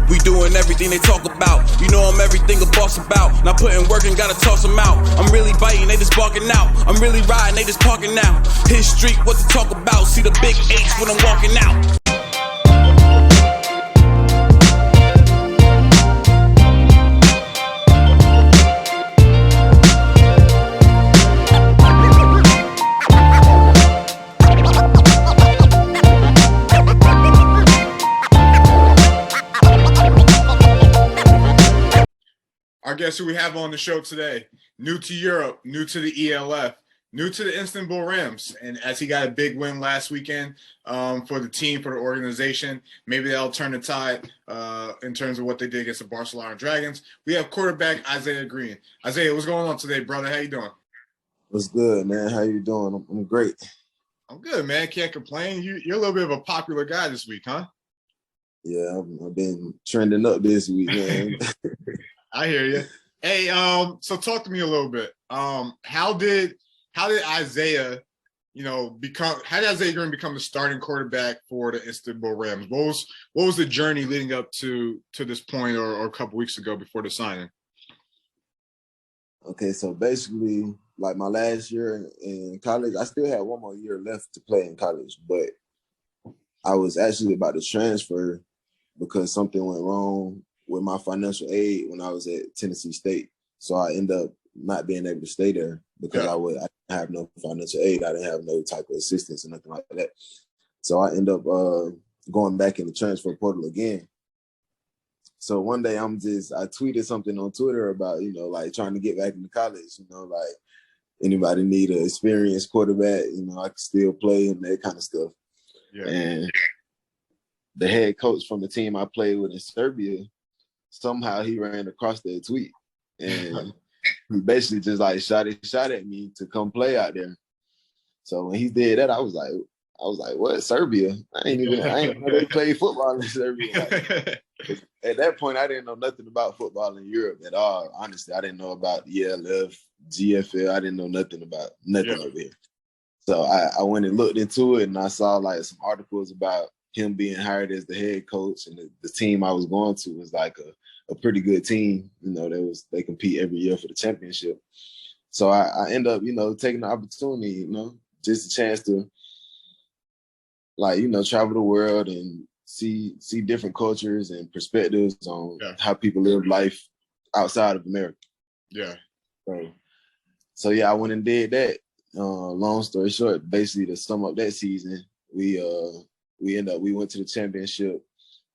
We doing everything they talk about. You know I'm everything a boss about. Not putting work and gotta toss them out. I'm really biting, they just barking out. I'm really riding, they just parking now. His street, what to talk about. See the big H when I'm walking out. Our guest who we have on the show today, new to Europe, new to the ELF, new to the Istanbul Rams. And as he got a big win last weekend for the team, for the organization, maybe that'll turn the tide in terms of what they did against the Barcelona Dragons. We have quarterback Isaiah Green. Isaiah, what's going on today, brother? How you doing? What's good, man? How you doing? I'm great. I'm good, man. Can't complain. You're a little bit of a popular guy this week, huh? Yeah, I've been trending up this week, man. I hear you. Hey, so talk to me a little bit. How did Isaiah, how did Isaiah Green become the starting quarterback for the Istanbul Rams? What was the journey leading up to this point, or a couple weeks ago before the signing? Okay, so basically, like my last year in college, I still had one more year left to play in college, but I was actually about to transfer because something went wrong with my financial aid when I was at Tennessee State. So I ended up not being able to stay there because I didn't have no financial aid. I didn't have no type of assistance or nothing like that. So I ended up going back in the transfer portal again. So one day I tweeted something on Twitter about, like trying to get back into college, like anybody need an experienced quarterback, I can still play and that kind of stuff. Yeah. And the head coach from the team I played with in Serbia, somehow he ran across that tweet and he basically just like shot at me to come play out there. So when he did that, I was like, what, Serbia? I ain't know they play football in Serbia. Like, at that point, I didn't know nothing about football in Europe at all. Honestly, I didn't know about ELF, GFL. I didn't know nothing about nothing over here. So I went and looked into it and I saw like some articles about him being hired as the head coach, and the team I was going to was like a pretty good team. They compete every year for the championship. So I end up, taking the opportunity, just a chance to travel the world and see different cultures and perspectives on how people live life outside of America. Yeah. So yeah, I went and did that. Long story short, basically to sum up that season, we went to the championship.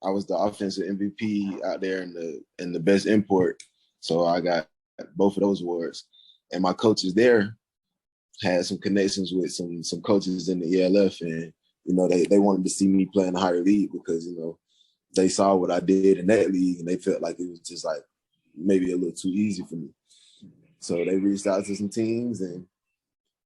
I was the offensive MVP out there and the best import. So I got both of those awards. And my coaches there had some connections with some coaches in the ELF, and they wanted to see me play in a higher league because they saw what I did in that league and they felt like it was just like maybe a little too easy for me. So they reached out to some teams, and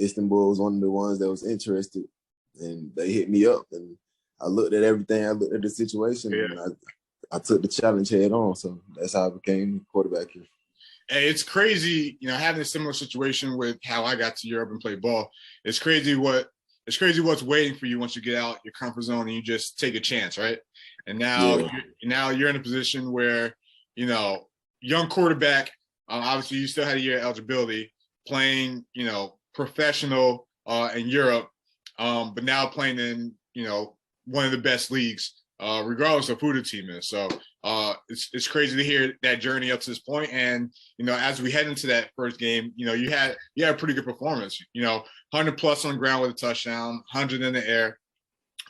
Istanbul was one of the ones that was interested, and they hit me up, and I looked at everything. I looked at the situation, and I took the challenge head on. So that's how I became quarterback here. Hey, it's crazy, having a similar situation with how I got to Europe and play ball. It's crazy what's waiting for you once you get out your comfort zone and you just take a chance, right? And now you're in a position where, young quarterback, obviously you still had a year of eligibility, playing, professional in Europe, but now playing in, one of the best leagues, regardless of who the team is. So it's crazy to hear that journey up to this point. And, as we head into that first game, you had a pretty good performance, 100 plus on the ground with a touchdown, 100 in the air.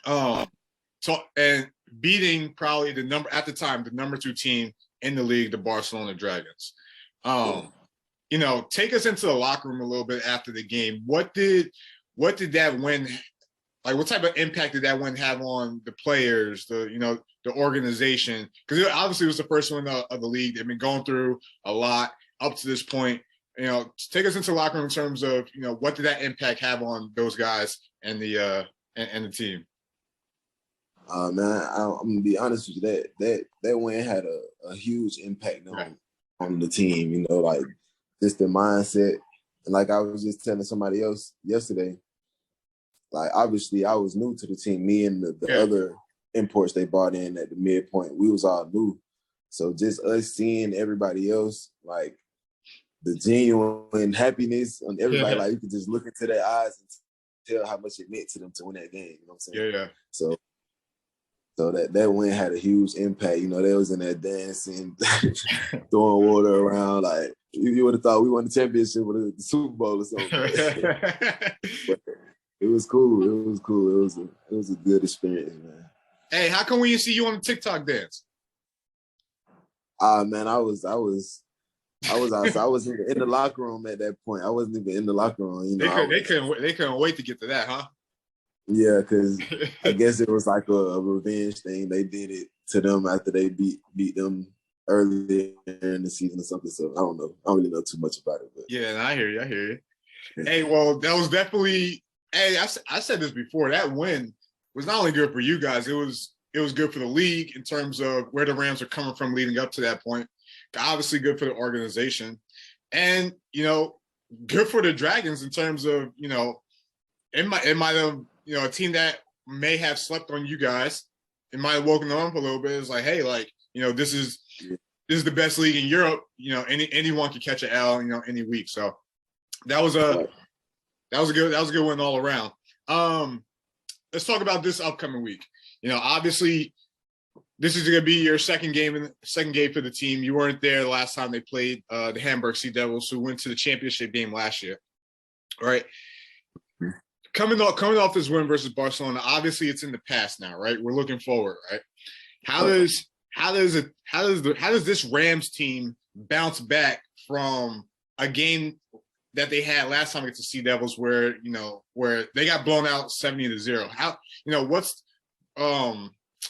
And beating probably at the time, the number 2 team in the league, the Barcelona Dragons. Take us into the locker room a little bit after the game. What did that win, like what type of impact did that win have on the players, the organization? Because obviously it was the first one of the league. They've been going through a lot up to this point. Take us into the locker room in terms of, what did that impact have on those guys and the team? Man, I'm gonna be honest with you. That win had a huge impact on the team. Like just the mindset, and like I was just telling somebody else yesterday. Like obviously, I was new to the team. Me and the other imports they brought in at the midpoint, we was all new. So just us seeing everybody else, like the genuine happiness on everybody, like you could just look into their eyes and tell how much it meant to them to win that game. You know what I'm saying? Yeah. So that win had a huge impact. You know, they was in there dancing, throwing water around. Like you would have thought we won the championship or the Super Bowl or something. But it was cool. It was cool. It was a good experience, man. Hey, how come we didn't see you on the TikTok dance? Man, I was outside. I was in the locker room at that point. I wasn't even in the locker room. You know, they couldn't wait to get to that, huh? Yeah, because I guess it was like a revenge thing. They did it to them after they beat them earlier in the season or something. So I don't know. I don't really know too much about it. But. Yeah, I hear you. Hey, well, that was definitely. Hey, I said this before. That win was not only good for you guys. It was good for the league in terms of where the Rams are coming from leading up to that point. Obviously, good for the organization, and good for the Dragons in terms of it might have a team that may have slept on you guys. It might have woken them up a little bit. It's like, hey, this is the best league in Europe. Anyone can catch an L, any week. So that was a good win all around. Let's talk about this upcoming week. Obviously, this is going to be your second game for the team. You weren't there the last time they played the Hamburg Sea Devils, who went to the championship game last year. All right. Coming off this win versus Barcelona, obviously it's in the past now, right? We're looking forward, right? How does this Rams team bounce back from a game that they had last time against the Sea Devils, where they got blown out 70-0? How what's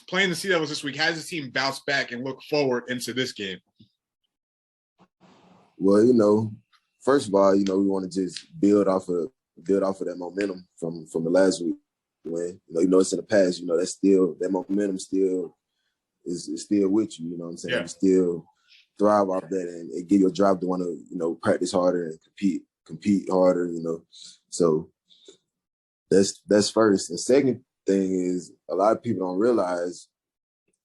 playing the Sea Devils this week? How does the team bounce back and look forward into this game? Well, first of all, we want to just build off of that momentum from the last week when it's in the past. That's still that momentum still is still with you. You know what I'm saying? Yeah. You still thrive off that and give you a drive to want to practice harder and compete harder. So that's first. The second thing is a lot of people don't realize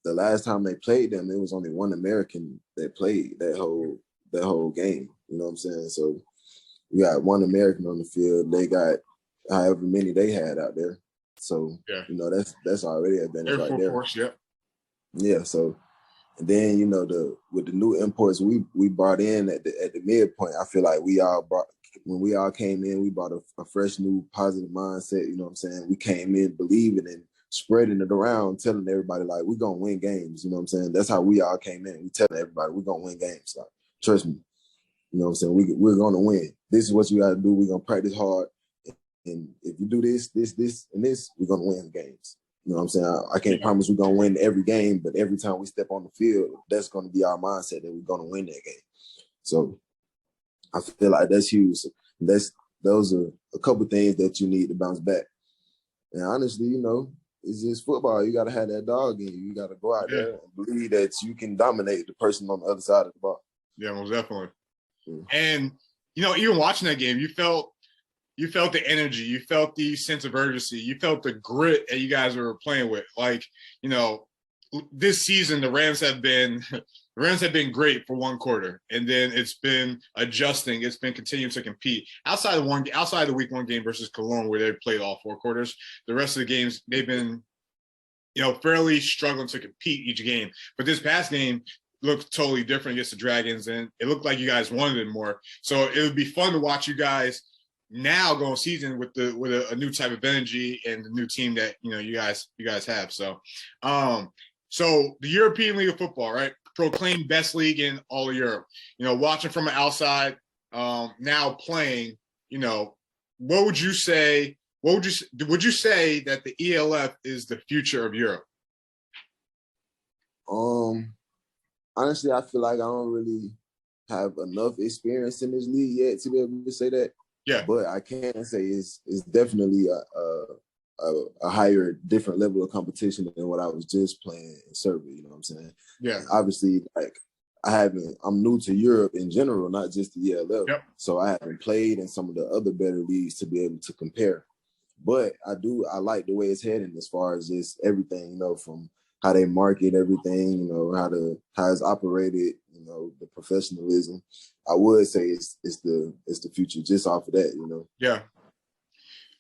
the last time they played them, it was only one American that played that whole game. You know what I'm saying? So we got one American on the field. They got however many they had out there. So that's already an advantage right there. Force, yeah. Yeah. So and then with the new imports we brought in at the midpoint, I feel like when we all came in, we brought a fresh new positive mindset. You know what I'm saying? We came in believing and spreading it around, telling everybody like we're gonna win games. You know what I'm saying? That's how we all came in. We telling everybody we're gonna win games. Like trust me. You know what I'm saying? We're going to win. This is what you got to do. We're going to practice hard. And if you do this, and this, we're going to win games. You know what I'm saying? I can't promise we're going to win every game, but every time we step on the field, that's going to be our mindset that we're going to win that game. So I feel like that's huge. Those are a couple things that you need to bounce back. And honestly, it's just football. You got to have that dog in you. You got to go out there and believe that you can dominate the person on the other side of the ball. Yeah, most definitely. And even watching that game, you felt the energy, you felt the sense of urgency, you felt the grit that you guys were playing with. This season the Rams have been great for one quarter, and then it's been adjusting. It's been continuing to compete outside the week one game versus Cologne, where they played all four quarters. The rest of the games they've been fairly struggling to compete each game. But this past game looked totally different against the Dragons, and it looked like you guys wanted it more. So it would be fun to watch you guys now go in season with a new type of energy and the new team that you guys have. So so the European League of Football, right, proclaimed best league in all of Europe. Watching from the outside, now playing, what would you say? Would you say that the ELF is the future of Europe? Honestly, I feel like I don't really have enough experience in this league yet to be able to say that. Yeah. But I can say it's definitely a higher, different level of competition than what I was just playing in Serbia. You know what I'm saying? Yeah. And obviously, I'm new to Europe in general, not just the ELF. Yep. So I haven't played in some of the other better leagues to be able to compare. But I like the way it's heading as far as just everything, from how they market everything, you know, how it's operated, you know, the professionalism. I would say it's the future just off of that, you know. Yeah.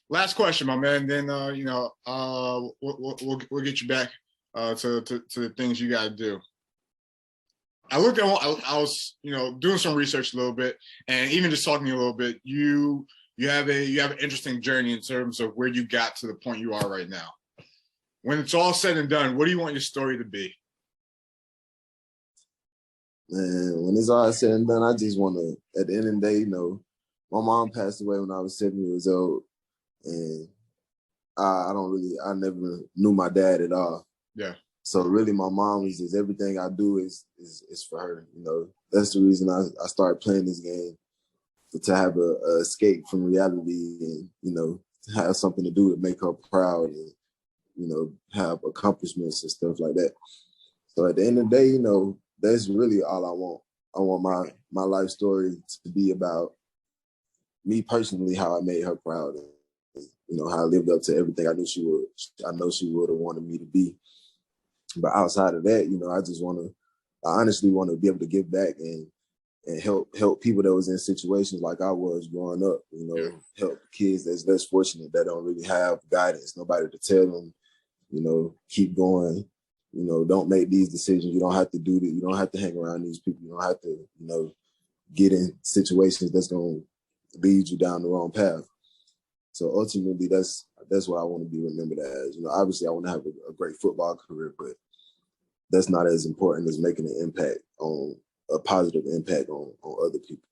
Last question, my man. Then you know, we'll get you back to the things you got to do. I looked at, I was, you know, doing some research a little bit, and even just talking to you a little bit. You have an interesting journey in terms of where you got to the point you are right now. When it's all said and done, what do you want your story to be? Man, when it's all said and done, I just want to, at the end of the day, you know, my mom passed away when I was 7 years old, and I never knew my dad at all. Yeah. So really, my mom is just everything I do is for her. You know, that's the reason I started playing this game, to have a escape from reality, and you know, to have something to do to make her proud, and you know, have accomplishments and stuff like that. So at the end of the day, you know, that's really all I want. I want my life story to be about me personally, how I made her proud, and you know, how I lived up to everything I know she would have wanted me to be. But outside of that, you know, I honestly want to be able to give back and help people that was in situations like I was growing up, you know, help kids that's less fortunate, that don't really have guidance, nobody to tell them, you know, keep going, you know, don't make these decisions. You don't have to do that. You don't have to hang around these people. You don't have to, you know, get in situations that's going to lead you down the wrong path. So ultimately, that's what I want to be remembered as. You know, obviously I want to have a great football career, but that's not as important as making an impact a positive impact on other people.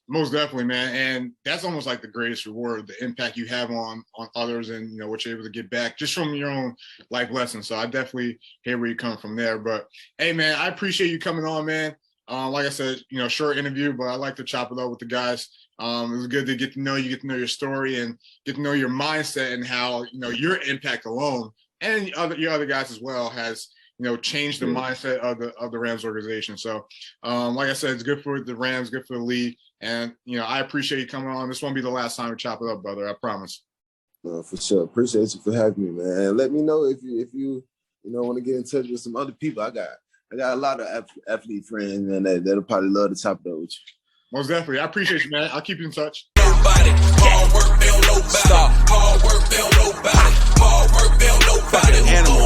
Most definitely, man. And that's almost like the greatest reward, the impact you have on others, and, you know, what you're able to get back just from your own life lessons. So I definitely hear where you come from there. But hey, man, I appreciate you coming on, man. Like I said, you know, short interview, but I like to chop it up with the guys. It was good to get to know you, get to know your story, and get to know your mindset, and how, you know, your impact alone, and your other guys as well, has, you know, changed the mindset of the Rams organization. So, like I said, it's good for the Rams, good for the league, and, you know, I appreciate you coming on. This won't be the last time we chop it up, brother. I promise. For sure. Appreciate you for having me, man. And let me know if you want to get in touch with some other people. I got a lot of athlete friends, man, that'll probably love to chop it up with you. Most definitely. I appreciate you, man. I'll keep you in touch. Nobody. Hard work, they don't nobody. Hard work, they don't nobody. Hard work, they don't nobody.